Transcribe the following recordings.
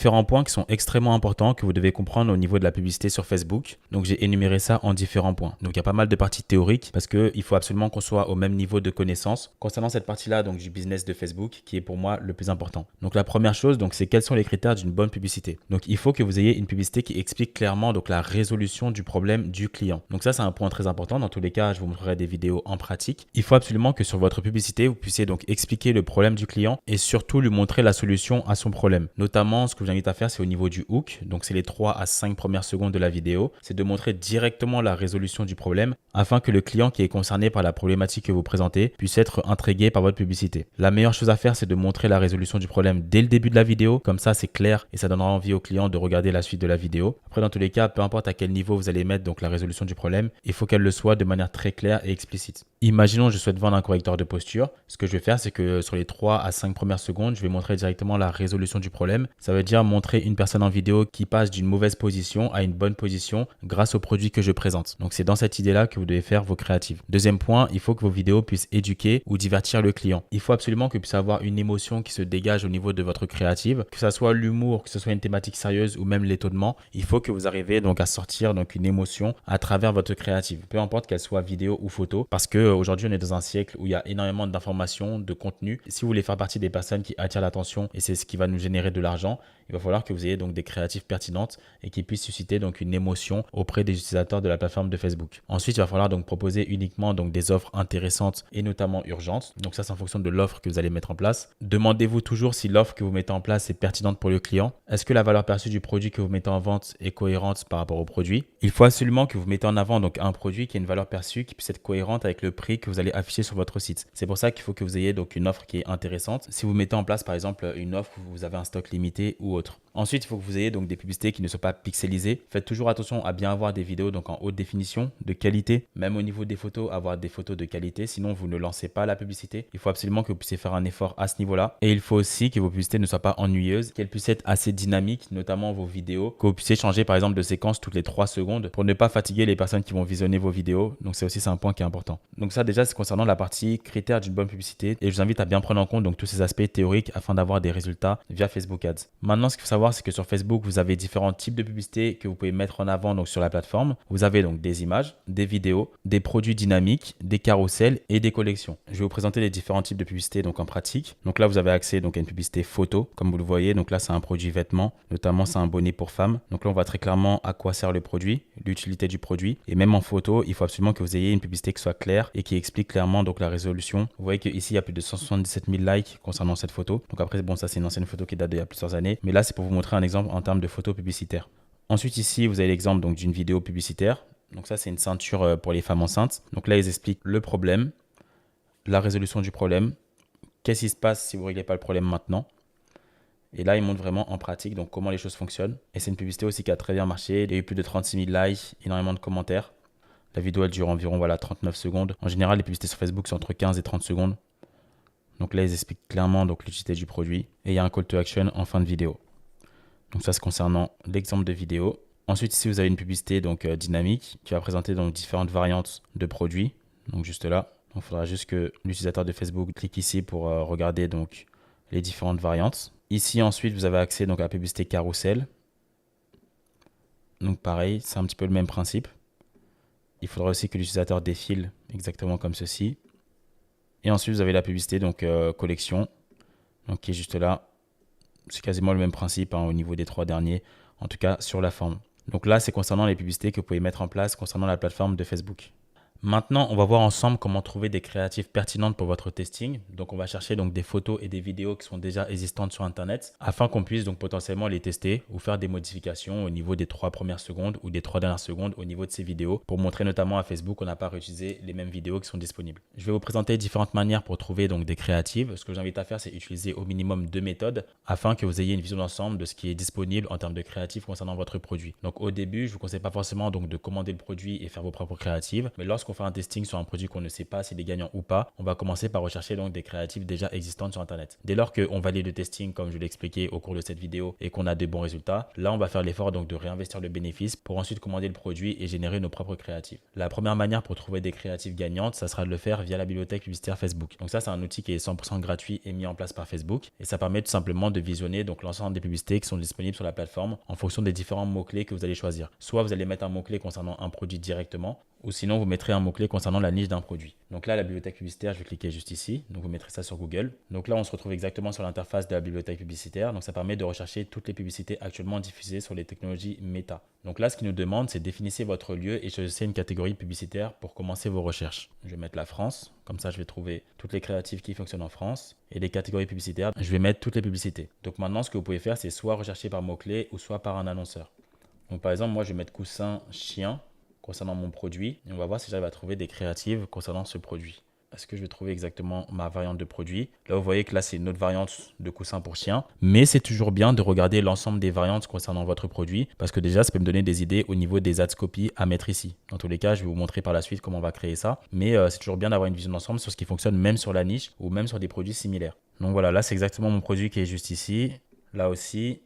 Différents points qui sont extrêmement importants que vous devez comprendre au niveau de la publicité sur Facebook. Donc, j'ai énuméré ça en différents points. Donc, il y a pas mal de parties théoriques parce qu'il faut absolument qu'on soit au même niveau de connaissance concernant cette partie-là donc du business de Facebook qui est pour moi le plus important. Donc, la première chose, donc, c'est quels sont les critères d'une bonne publicité. Donc, il faut que vous ayez une publicité qui explique clairement donc la résolution du problème du client. Donc, ça, c'est un point très important. Dans tous les cas, je vous montrerai des vidéos en pratique. Il faut absolument que sur votre publicité, vous puissiez donc expliquer le problème du client et surtout lui montrer la solution à son problème. Notamment, ce que je vous invite à faire, c'est au niveau du hook. Donc, c'est les 3 à 5 premières secondes de la vidéo. C'est de montrer directement la résolution du problème afin que le client qui est concerné par la problématique que vous présentez puisse être intrigué par votre publicité. La meilleure chose à faire, c'est de montrer la résolution du problème dès le début de la vidéo. Comme ça, c'est clair et ça donnera envie au client de regarder la suite de la vidéo. Après, dans tous les cas, peu importe à quel niveau vous allez mettre donc la résolution du problème, il faut qu'elle le soit de manière très claire et explicite. Imaginons, je souhaite vendre un correcteur de posture. Ce que je vais faire, c'est que sur les 3 à 5 premières secondes, je vais montrer directement la résolution du problème. Ça veut dire montrer une personne en vidéo qui passe d'une mauvaise position à une bonne position grâce au produit que je présente. Donc, c'est dans cette idée-là que vous devez faire vos créatives. Deuxième point, il faut que vos vidéos puissent éduquer ou divertir le client. Il faut absolument que vous puissiez avoir une émotion qui se dégage au niveau de votre créative, que ce soit l'humour, que ce soit une thématique sérieuse ou même l'étonnement. Il faut que vous arriviez donc à sortir donc une émotion à travers votre créative, peu importe qu'elle soit vidéo ou photo, parce que aujourd'hui on est dans un siècle où il y a énormément d'informations, de contenu. Si vous voulez faire partie des personnes qui attirent l'attention et c'est ce qui va nous générer de l'argent, il va falloir que vous ayez donc des créatives pertinentes et qui puissent susciter donc une émotion auprès des utilisateurs de la plateforme de Facebook. Ensuite, il va falloir donc proposer uniquement donc des offres intéressantes et notamment urgentes. Donc ça, c'est en fonction de l'offre que vous allez mettre en place. Demandez-vous toujours si l'offre que vous mettez en place est pertinente pour le client. Est-ce que la valeur perçue du produit que vous mettez en vente est cohérente par rapport au produit? Il faut absolument que vous mettez en avant donc un produit qui a une valeur perçue qui puisse être cohérente avec le prix que vous allez afficher sur votre site. C'est pour ça qu'il faut que vous ayez donc une offre qui est intéressante. Si vous mettez en place par exemple une offre où vous avez un stock limité ou autre. Ensuite, il faut que vous ayez donc des publicités qui ne soient pas pixelisées. Faites toujours attention à bien avoir des vidéos donc en haute définition, de qualité. Même au niveau des photos, avoir des photos de qualité. Sinon, vous ne lancez pas la publicité. Il faut absolument que vous puissiez faire un effort à ce niveau-là. Et il faut aussi que vos publicités ne soient pas ennuyeuses, qu'elles puissent être assez dynamiques, notamment vos vidéos. Que vous puissiez changer par exemple de séquence toutes les 3 secondes pour ne pas fatiguer les personnes qui vont visionner vos vidéos. Donc ça aussi, c'est un point qui est important. Donc ça déjà, c'est concernant la partie critères d'une bonne publicité. Et je vous invite à bien prendre en compte donc tous ces aspects théoriques afin d'avoir des résultats via Facebook Ads. Maintenant, ce qu'il faut savoir, c'est que sur Facebook, vous avez différents types de publicités que vous pouvez mettre en avant donc sur la plateforme. Vous avez donc des images, des vidéos, des produits dynamiques, des carousels et des collections. Je vais vous présenter les différents types de publicités donc en pratique. Donc là, vous avez accès donc à une publicité photo, comme vous le voyez. Donc là, c'est un produit vêtement, notamment c'est un bonnet pour femmes. Donc là, on voit très clairement à quoi sert le produit, l'utilité du produit. Et même en photo, il faut absolument que vous ayez une publicité qui soit claire et qui explique clairement donc la résolution. Vous voyez qu'ici, il y a plus de 177 000 likes concernant cette photo. Donc après, bon, ça c'est une ancienne photo qui date d'il y a plusieurs années. Mais là, c'est pour vous montrer un exemple en termes de photos publicitaires. Ensuite, ici, vous avez l'exemple donc d'une vidéo publicitaire. Donc ça, c'est une ceinture pour les femmes enceintes. Donc là, ils expliquent le problème, la résolution du problème, qu'est-ce qui se passe si vous ne réglez pas le problème maintenant. Et là, ils montrent vraiment en pratique donc comment les choses fonctionnent. Et c'est une publicité aussi qui a très bien marché. Il y a eu plus de 36 000 likes, énormément de commentaires. La vidéo, elle dure environ 39 secondes. En général, les publicités sur Facebook sont entre 15 et 30 secondes. Donc là, ils expliquent clairement donc l'utilité du produit. Et il y a un call to action en fin de vidéo. Donc ça, c'est concernant l'exemple de vidéo. Ensuite, ici, vous avez une publicité donc dynamique qui va présenter donc différentes variantes de produits. Donc juste là, il faudra juste que l'utilisateur de Facebook clique ici pour regarder donc les différentes variantes. Ici, ensuite, vous avez accès donc à la publicité carousel. Donc pareil, c'est un petit peu le même principe. Il faudra aussi que l'utilisateur défile exactement comme ceci. Et ensuite, vous avez la publicité donc collection, donc qui est juste là. C'est quasiment le même principe au niveau des 3 derniers, en tout cas sur la forme. Donc là, c'est concernant les publicités que vous pouvez mettre en place concernant la plateforme de Facebook. Maintenant, on va voir ensemble comment trouver des créatives pertinentes pour votre testing. Donc, on va chercher donc des photos et des vidéos qui sont déjà existantes sur Internet afin qu'on puisse donc potentiellement les tester ou faire des modifications au niveau des 3 premières secondes ou des 3 dernières secondes au niveau de ces vidéos pour montrer notamment à Facebook qu'on n'a pas réutilisé les mêmes vidéos qui sont disponibles. Je vais vous présenter différentes manières pour trouver donc des créatives. Ce que j'invite à faire, c'est utiliser au minimum 2 méthodes afin que vous ayez une vision d'ensemble de ce qui est disponible en termes de créatives concernant votre produit. Donc, au début, je ne vous conseille pas forcément donc de commander le produit et faire vos propres créatives, mais lorsqu'on lorsqu'on fait un testing sur un produit qu'on ne sait pas s'il est gagnant ou pas, on va commencer par rechercher donc des créatives déjà existantes sur Internet. Dès lors qu'on valide le testing, comme je l'ai expliqué au cours de cette vidéo, et qu'on a de bons résultats, là on va faire l'effort donc de réinvestir le bénéfice pour ensuite commander le produit et générer nos propres créatives. La première manière pour trouver des créatives gagnantes, ça sera de le faire via la bibliothèque publicitaire Facebook. Donc ça, c'est un outil qui est 100% gratuit et mis en place par Facebook, et ça permet tout simplement de visionner donc l'ensemble des publicités qui sont disponibles sur la plateforme en fonction des différents mots-clés que vous allez choisir. Soit vous allez mettre un mot-clé concernant un produit directement, ou sinon vous mettrez un mot-clé concernant la niche d'un produit. Donc là, la bibliothèque publicitaire, je vais cliquer juste ici. Donc vous mettrez ça sur Google. Donc là, on se retrouve exactement sur l'interface de la bibliothèque publicitaire. Donc ça permet de rechercher toutes les publicités actuellement diffusées sur les technologies Meta. Donc là, ce qu'il nous demande, c'est définissez votre lieu et choisissez une catégorie publicitaire pour commencer vos recherches. Je vais mettre la France. Comme ça, je vais trouver toutes les créatives qui fonctionnent en France. Et les catégories publicitaires, je vais mettre toutes les publicités. Donc maintenant, ce que vous pouvez faire, c'est soit rechercher par mots-clés ou soit par un annonceur. Donc par exemple, moi, je vais mettre coussin chien concernant mon produit. Et on va voir si j'arrive à trouver des créatives concernant ce produit. Est-ce que je vais trouver exactement ma variante de produit? Là, vous voyez que là, c'est une autre variante de coussin pour chien. Mais c'est toujours bien de regarder l'ensemble des variantes concernant votre produit parce que déjà, ça peut me donner des idées au niveau des ads copy à mettre ici. Dans tous les cas, je vais vous montrer par la suite comment on va créer ça. Mais c'est toujours bien d'avoir une vision d'ensemble sur ce qui fonctionne même sur la niche ou même sur des produits similaires. Donc voilà, là, c'est exactement mon produit qui est juste ici. Là aussi.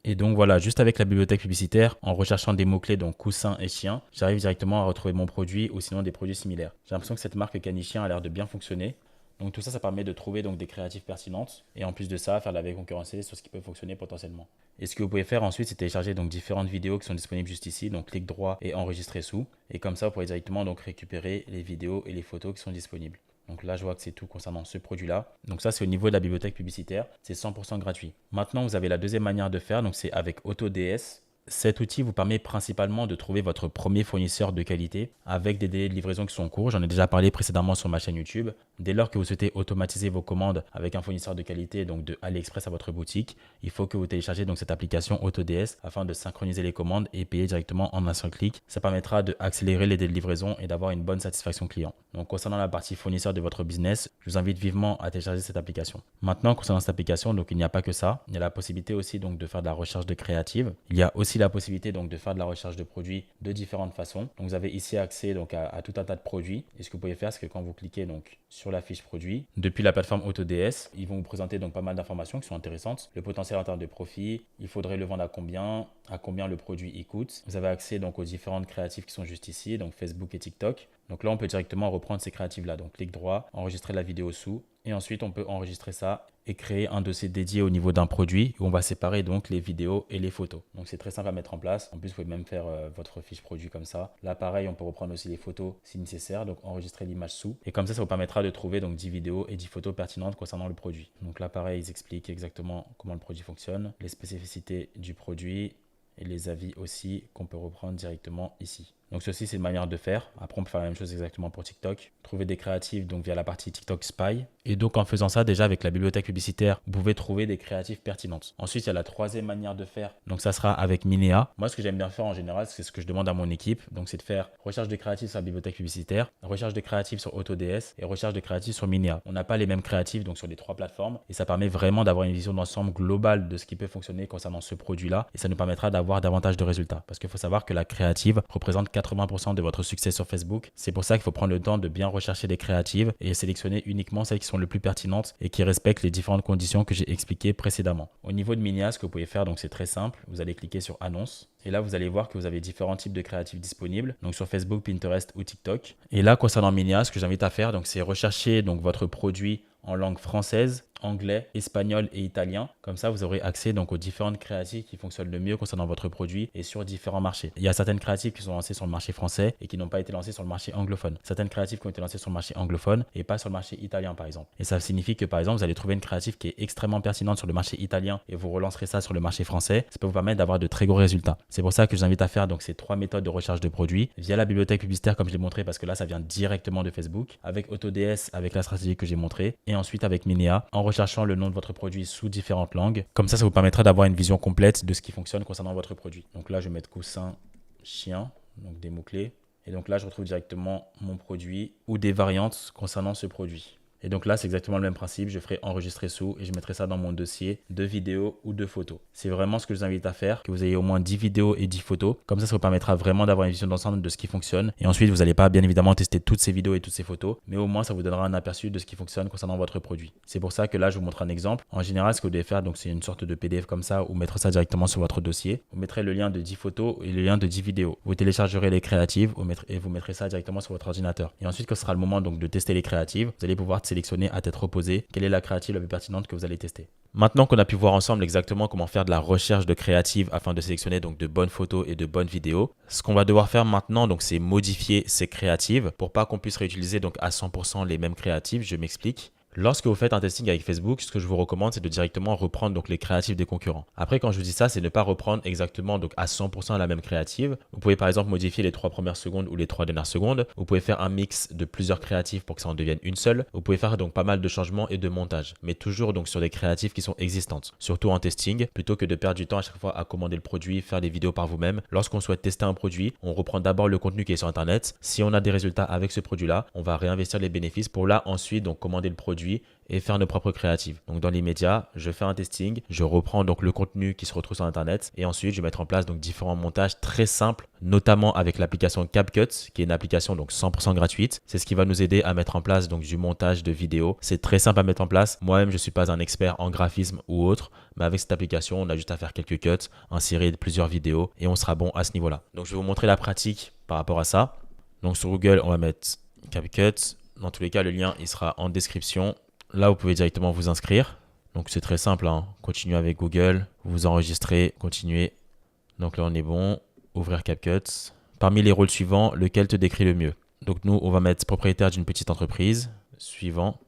Et donc voilà, juste avec la bibliothèque publicitaire, en recherchant des mots-clés, donc coussin et chien, j'arrive directement à retrouver mon produit ou sinon des produits similaires. J'ai l'impression que cette marque Canichien a l'air de bien fonctionner. Donc tout ça, ça permet de trouver donc des créatives pertinentes et en plus de ça, faire de la veille concurrentielle sur ce qui peut fonctionner potentiellement. Et ce que vous pouvez faire ensuite, c'est télécharger donc différentes vidéos qui sont disponibles juste ici, donc clic droit et enregistrer sous. Et comme ça, vous pourrez directement donc récupérer les vidéos et les photos qui sont disponibles. Donc là, je vois que c'est tout concernant ce produit-là. Donc ça, c'est au niveau de la bibliothèque publicitaire. C'est 100% gratuit. Maintenant, vous avez la deuxième manière de faire. Donc c'est avec AutoDS. Cet outil vous permet principalement de trouver votre premier fournisseur de qualité avec des délais de livraison qui sont courts. J'en ai déjà parlé précédemment sur ma chaîne YouTube. Dès lors que vous souhaitez automatiser vos commandes avec un fournisseur de qualité, donc de AliExpress à votre boutique, il faut que vous téléchargez donc cette application AutoDS afin de synchroniser les commandes et payer directement en un seul clic. Ça permettra d'accélérer les délais de livraison et d'avoir une bonne satisfaction client. Donc concernant la partie fournisseur de votre business, je vous invite vivement à télécharger cette application. Maintenant, concernant cette application, donc il n'y a pas que ça. Il y a la possibilité aussi donc de faire de la recherche de créatives. Il y a aussi la possibilité donc de faire de la recherche de produits de différentes façons. Donc vous avez ici accès donc à tout un tas de produits. Et ce que vous pouvez faire, c'est que quand vous cliquez donc sur la fiche produit, depuis la plateforme AutoDS, ils vont vous présenter donc pas mal d'informations qui sont intéressantes. Le potentiel en termes de profit, il faudrait le vendre à combien le produit y coûte. Vous avez accès donc aux différentes créatives qui sont juste ici, donc Facebook et TikTok. Donc là, on peut directement reprendre ces créatives-là. Donc clic droit, enregistrer la vidéo sous. Et ensuite, on peut enregistrer ça et créer un dossier dédié au niveau d'un produit où on va séparer donc les vidéos et les photos. Donc c'est très simple à mettre en place. En plus, vous pouvez même faire votre fiche produit comme ça. Là, pareil, on peut reprendre aussi les photos si nécessaire. Donc enregistrer l'image sous. Et comme ça vous permettra de trouver donc 10 vidéos et 10 photos pertinentes concernant le produit. Donc là, pareil, ils expliquent exactement comment le produit fonctionne, les spécificités du produit et les avis aussi qu'on peut reprendre directement ici. Donc ceci, c'est une manière de faire. Après, on peut faire la même chose exactement pour TikTok. Trouver des créatives donc via la partie TikTok Spy. Et donc en faisant ça, déjà avec la bibliothèque publicitaire, vous pouvez trouver des créatives pertinentes. Ensuite, il y a la troisième manière de faire. Donc ça sera avec Minea. Moi, ce que j'aime bien faire en général, c'est ce que je demande à mon équipe. Donc c'est de faire recherche de créatives sur la bibliothèque publicitaire, recherche de créatives sur AutoDS et recherche de créatives sur Minea. On n'a pas les mêmes créatives donc sur les trois plateformes et ça permet vraiment d'avoir une vision d'ensemble globale de ce qui peut fonctionner concernant ce produit-là et ça nous permettra d'avoir davantage de résultats. Parce qu'il faut savoir que la créative représente 80% de votre succès sur Facebook. C'est pour ça qu'il faut prendre le temps de bien rechercher les créatives et sélectionner uniquement celles qui sont les plus pertinentes et qui respectent les différentes conditions que j'ai expliquées précédemment. Au niveau de Minea, ce que vous pouvez faire, donc c'est très simple. Vous allez cliquer sur Annonce. Et là, vous allez voir que vous avez différents types de créatifs disponibles, donc sur Facebook, Pinterest ou TikTok. Et là, concernant Minea, ce que j'invite à faire, donc c'est rechercher donc votre produit en langue française, anglais, espagnol et italien. Comme ça, vous aurez accès donc aux différentes créatives qui fonctionnent le mieux concernant votre produit et sur différents marchés. Il y a certaines créatives qui sont lancées sur le marché français et qui n'ont pas été lancées sur le marché anglophone. Certaines créatives qui ont été lancées sur le marché anglophone et pas sur le marché italien par exemple. Et ça signifie que par exemple, vous allez trouver une créative qui est extrêmement pertinente sur le marché italien et vous relancerez ça sur le marché français. Ça peut vous permettre d'avoir de très gros résultats. C'est pour ça que je vous invite à faire donc ces trois méthodes de recherche de produits via la bibliothèque publicitaire comme je l'ai montré parce que là, ça vient directement de Facebook, avec AutoDS, avec la stratégie que j'ai montrée et ensuite avec Minea en recherchant le nom de votre produit sous différentes langues. Comme ça vous permettra d'avoir une vision complète de ce qui fonctionne concernant votre produit. Donc là, je vais mettre coussin, chien, donc des mots-clés. Et donc là, je retrouve directement mon produit ou des variantes concernant ce produit. Et donc là, c'est exactement le même principe. Je ferai enregistrer sous et je mettrai ça dans mon dossier de vidéos ou de photos. C'est vraiment ce que je vous invite à faire, que vous ayez au moins 10 vidéos et 10 photos. Comme ça vous permettra vraiment d'avoir une vision d'ensemble de ce qui fonctionne. Et ensuite, vous n'allez pas bien évidemment tester toutes ces vidéos et toutes ces photos, mais au moins ça vous donnera un aperçu de ce qui fonctionne concernant votre produit. C'est pour ça que là, je vous montre un exemple. En général, ce que vous devez faire, donc c'est une sorte de PDF comme ça ou mettre ça directement sur votre dossier. Vous mettrez le lien de 10 photos et le lien de 10 vidéos. Vous téléchargerez les créatives et vous mettrez ça directement sur votre ordinateur. Et ensuite, quand ce sera le moment donc de tester les créatives, vous allez pouvoir sélectionner à tête reposée quelle est la créative la plus pertinente que vous allez tester. Maintenant qu'on a pu voir ensemble exactement comment faire de la recherche de créatives afin de sélectionner donc de bonnes photos et de bonnes vidéos, ce qu'on va devoir faire maintenant donc c'est modifier ces créatives pour pas qu'on puisse réutiliser donc à 100% les mêmes créatives. Je m'explique. Lorsque vous faites un testing avec Facebook, ce que je vous recommande, c'est de directement reprendre donc les créatives des concurrents. Après, quand je vous dis ça, c'est ne pas reprendre exactement donc à 100% la même créative. Vous pouvez par exemple modifier les 3 premières secondes ou les 3 dernières secondes. Vous pouvez faire un mix de plusieurs créatives pour que ça en devienne une seule. Vous pouvez faire donc pas mal de changements et de montage, mais toujours donc sur des créatives qui sont existantes, surtout en testing, plutôt que de perdre du temps à chaque fois à commander le produit, faire des vidéos par vous-même. Lorsqu'on souhaite tester un produit, on reprend d'abord le contenu qui est sur Internet. Si on a des résultats avec ce produit-là, on va réinvestir les bénéfices pour là ensuite donc commander le produit et faire nos propres créatives. Donc dans l'immédiat, je fais un testing, je reprends donc le contenu qui se retrouve sur Internet et ensuite je vais mettre en place donc différents montages très simples, notamment avec l'application CapCut, qui est une application donc 100% gratuite. C'est ce qui va nous aider à mettre en place donc du montage de vidéos. C'est très simple à mettre en place. Moi-même, je ne suis pas un expert en graphisme ou autre, mais avec cette application, on a juste à faire quelques cuts, insérer plusieurs vidéos et on sera bon à ce niveau-là. Donc je vais vous montrer la pratique par rapport à ça. Donc sur Google, on va mettre CapCut. Dans tous les cas, le lien il sera en description. Là, vous pouvez directement vous inscrire. Donc, c'est très simple. Continuez avec Google. Vous enregistrez. Continuez. Donc là, on est bon. Ouvrir CapCut. Parmi les rôles suivants, lequel te décrit le mieux? Donc, nous, on va mettre propriétaire d'une petite entreprise. Suivant.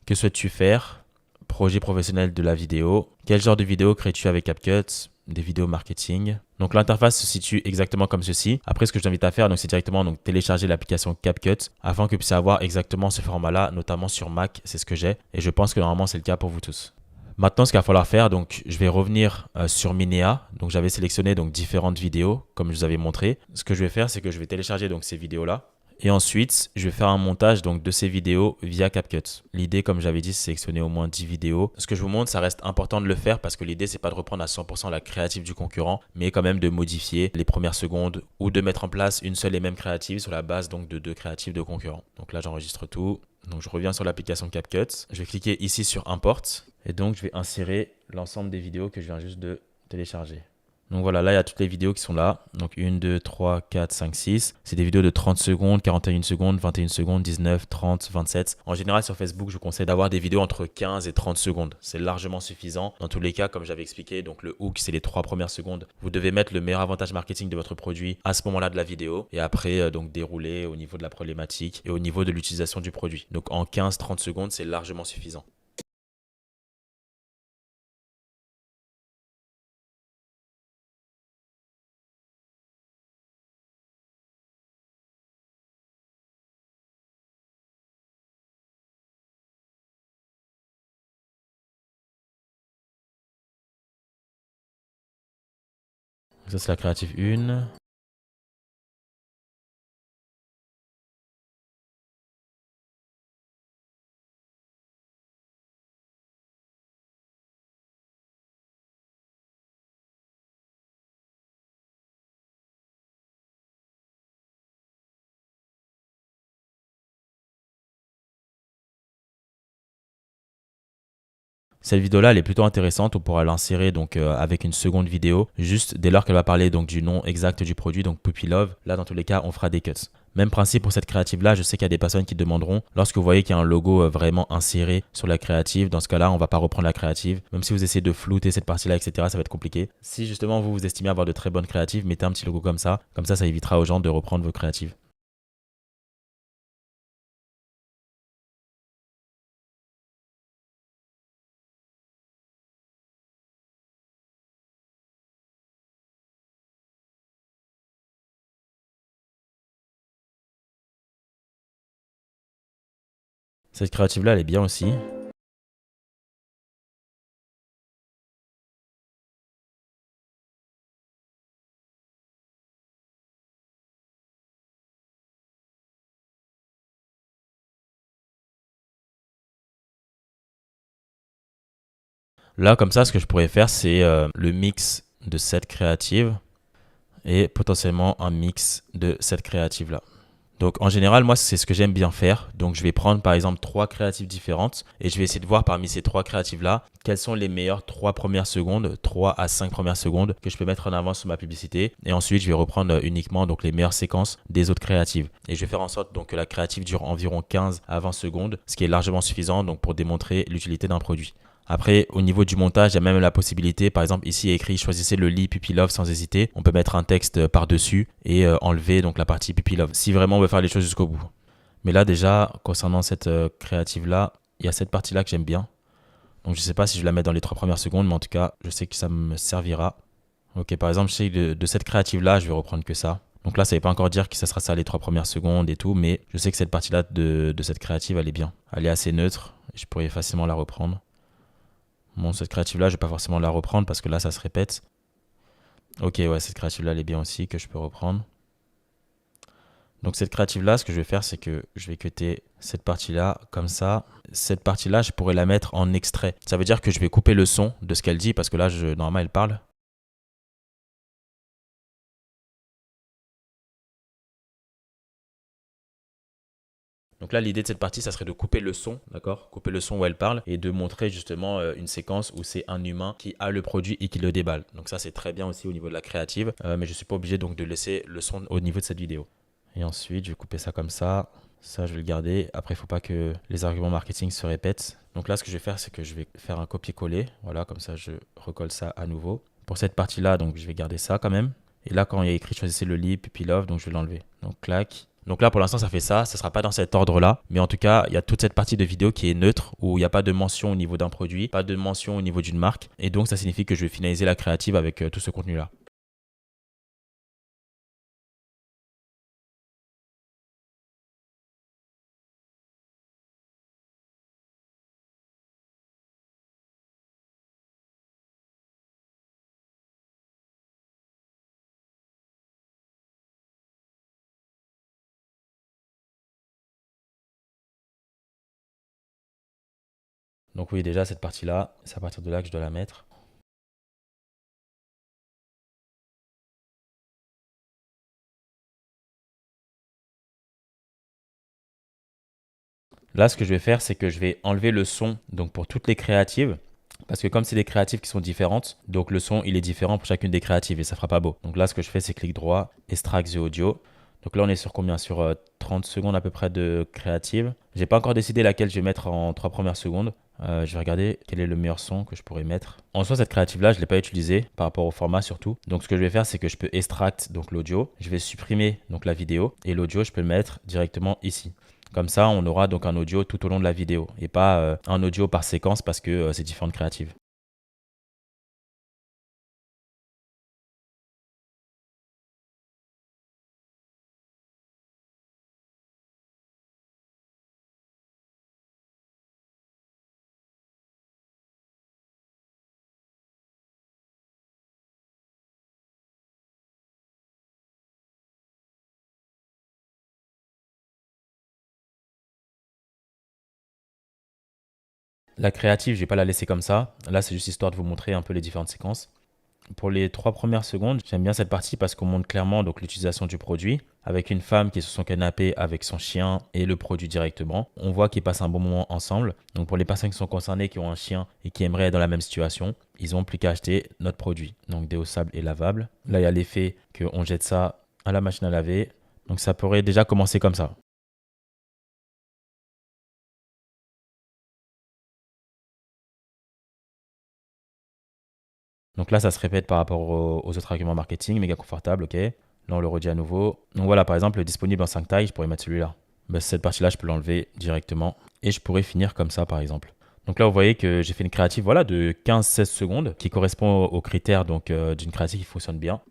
Que souhaites-tu faire? Projet professionnel de la vidéo. Quel genre de vidéo crées-tu avec CapCut? Des vidéos marketing. Donc l'interface se situe exactement comme ceci. Après, ce que je t'invite à faire, c'est directement télécharger l'application CapCut afin que vous puissiez avoir exactement ce format-là, notamment sur Mac, c'est ce que j'ai. Et je pense que normalement, c'est le cas pour vous tous. Maintenant, ce qu'il va falloir faire, donc je vais revenir sur Minea. Donc j'avais sélectionné donc différentes vidéos, comme je vous avais montré. Ce que je vais faire, c'est que je vais télécharger donc ces vidéos-là. Et ensuite, je vais faire un montage donc de ces vidéos via CapCut. L'idée, comme j'avais dit, c'est sélectionner au moins 10 vidéos. Ce que je vous montre, ça reste important de le faire parce que l'idée, c'est pas de reprendre à 100% la créative du concurrent, mais quand même de modifier les premières secondes ou de mettre en place une seule et même créative sur la base donc de 2 créatives de concurrents. Donc là, j'enregistre tout. Donc je reviens sur l'application CapCut. Je vais cliquer ici sur Import et donc je vais insérer l'ensemble des vidéos que je viens juste de télécharger. Donc voilà, là, il y a toutes les vidéos qui sont là. Donc 1, 2, 3, 4, 5, 6. C'est des vidéos de 30 secondes, 41 secondes, 21 secondes, 19, 30, 27. En général, sur Facebook, je vous conseille d'avoir des vidéos entre 15 et 30 secondes. C'est largement suffisant. Dans tous les cas, comme j'avais expliqué, donc le hook, c'est les 3 premières secondes. Vous devez mettre le meilleur avantage marketing de votre produit à ce moment-là de la vidéo. Et après, donc dérouler au niveau de la problématique et au niveau de l'utilisation du produit. Donc en 15-30 secondes, c'est largement suffisant. Ça, c'est la créative 1. Cette vidéo-là, elle est plutôt intéressante. On pourra l'insérer donc avec une seconde vidéo, juste dès lors qu'elle va parler donc du nom exact du produit, donc Puppy Love. Là, dans tous les cas, on fera des cuts. Même principe pour cette créative-là. Je sais qu'il y a des personnes qui demanderont, lorsque vous voyez qu'il y a un logo vraiment inséré sur la créative, dans ce cas-là, on ne va pas reprendre la créative. Même si vous essayez de flouter cette partie-là, etc., ça va être compliqué. Si justement vous estimez avoir de très bonnes créatives, mettez un petit logo comme ça. Comme ça évitera aux gens de reprendre vos créatives. Cette créative-là, elle est bien aussi. Là, comme ça, ce que je pourrais faire, c'est le mix de cette créative et potentiellement un mix de cette créative-là. Donc en général, moi, c'est ce que j'aime bien faire. Donc je vais prendre par exemple 3 créatives différentes et je vais essayer de voir parmi ces 3 créatives-là, quelles sont les meilleures 3 premières secondes, 3 à 5 premières secondes que je peux mettre en avant sur ma publicité. Et ensuite, je vais reprendre uniquement donc les meilleures séquences des autres créatives. Et je vais faire en sorte donc que la créative dure environ 15 à 20 secondes, ce qui est largement suffisant donc pour démontrer l'utilité d'un produit. Après, au niveau du montage, il y a même la possibilité, par exemple ici il y a écrit choisissez le lit Puppy Love sans hésiter. On peut mettre un texte par-dessus et enlever donc la partie Puppy Love si vraiment on veut faire les choses jusqu'au bout. Mais là déjà, concernant cette créative-là, il y a cette partie-là que j'aime bien. Donc je ne sais pas si je la mets dans les 3 premières secondes, mais en tout cas, je sais que ça me servira. Ok, par exemple, je sais que de cette créative-là, je vais reprendre que ça. Donc là, ça ne veut pas encore dire que ça sera ça les 3 premières secondes et tout, mais je sais que cette partie-là de cette créative, elle est bien. Elle est assez neutre, je pourrais facilement la reprendre. Bon, cette créative-là, je vais pas forcément la reprendre parce que là, ça se répète. Ok, ouais, cette créative-là, elle est bien aussi, que je peux reprendre. Donc cette créative-là, ce que je vais faire, c'est que je vais cutter cette partie-là, comme ça. Cette partie-là, je pourrais la mettre en extrait. Ça veut dire que je vais couper le son de ce qu'elle dit, parce que là, normalement, elle parle. Donc là, l'idée de cette partie, ça serait de couper le son, d'accord? Couper le son où elle parle et de montrer justement une séquence où c'est un humain qui a le produit et qui le déballe. Donc ça, c'est très bien aussi au niveau de la créative, mais je ne suis pas obligé donc de laisser le son au niveau de cette vidéo. Et ensuite, je vais couper ça comme ça. Ça, je vais le garder. Après, il ne faut pas que les arguments marketing se répètent. Donc là, ce que je vais faire, c'est que je vais faire un copier-coller. Voilà, comme ça, je recolle ça à nouveau. Pour cette partie-là, donc je vais garder ça quand même. Et là, quand il y a écrit choisissez le lit, puis love, donc je vais l'enlever. Donc clac. Donc là, pour l'instant, ça fait ça. Ça ne sera pas dans cet ordre-là. Mais en tout cas, il y a toute cette partie de vidéo qui est neutre, où il n'y a pas de mention au niveau d'un produit, pas de mention au niveau d'une marque. Et donc, ça signifie que je vais finaliser la créative avec tout ce contenu-là. Donc oui, déjà, cette partie-là, c'est à partir de là que je dois la mettre. Là, ce que je vais faire, c'est que je vais enlever le son donc pour toutes les créatives. Parce que comme c'est des créatives qui sont différentes, donc le son, il est différent pour chacune des créatives et ça fera pas beau. Donc là, ce que je fais, c'est clic droit, extract the audio. Donc là, on est sur combien? Sur 30 secondes à peu près de créative. J'ai pas encore décidé laquelle je vais mettre en 3 premières secondes. Je vais regarder quel est le meilleur son que je pourrais mettre. En soi, cette créative-là, je ne l'ai pas utilisée par rapport au format surtout. Donc, ce que je vais faire, c'est que je peux extract donc l'audio. Je vais supprimer donc la vidéo et l'audio, je peux le mettre directement ici. Comme ça, on aura donc un audio tout au long de la vidéo et pas un audio par séquence parce que c'est différentes créatives. La créative, je ne vais pas la laisser comme ça. Là, c'est juste histoire de vous montrer un peu les différentes séquences. Pour les 3 premières secondes, j'aime bien cette partie parce qu'on montre clairement donc l'utilisation du produit avec une femme qui est sur son canapé avec son chien et le produit directement. On voit qu'ils passent un bon moment ensemble. Donc pour les personnes qui sont concernées, qui ont un chien et qui aimeraient être dans la même situation, ils n'ont plus qu'à acheter notre produit. Donc déo sable et lavable. Là, il y a l'effet qu'on jette ça à la machine à laver. Donc ça pourrait déjà commencer comme ça. Donc là, ça se répète par rapport aux autres arguments marketing, méga confortable, ok. Là, on le redit à nouveau. Donc voilà, par exemple, disponible en 5 tailles, je pourrais mettre celui-là. Ben, cette partie-là, je peux l'enlever directement. Et je pourrais finir comme ça, par exemple. Donc là, vous voyez que j'ai fait une créative voilà, de 15-16 secondes qui correspond aux critères donc, d'une créative qui fonctionne bien.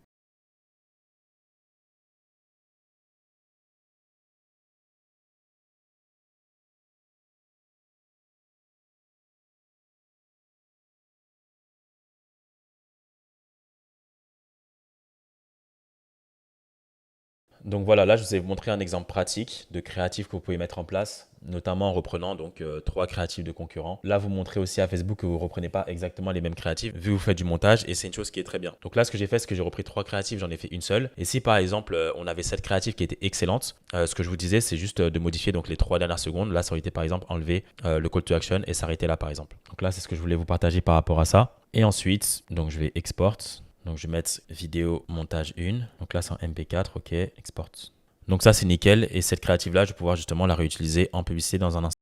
Donc voilà, là, je vous ai montré un exemple pratique de créatif que vous pouvez mettre en place. notamment en reprenant donc 3 créatifs de concurrents. Là, vous montrez aussi à Facebook que vous ne reprenez pas exactement les mêmes créatifs vu que vous faites du montage et c'est une chose qui est très bien. Donc là, ce que j'ai fait, c'est que j'ai repris 3 créatifs, j'en ai fait une seule. Et si par exemple, on avait 7 créatifs qui étaient excellentes, ce que je vous disais, c'est juste de modifier donc les 3 dernières secondes. Là, ça aurait été par exemple enlever le call to action et s'arrêter là par exemple. Donc là, c'est ce que je voulais vous partager par rapport à ça. Et ensuite, donc je vais export. Donc je vais mettre vidéo montage 1. Donc là, c'est en MP4, ok, export. Donc ça, c'est nickel. Et cette créative-là, je vais pouvoir justement la réutiliser en publicité dans un instant.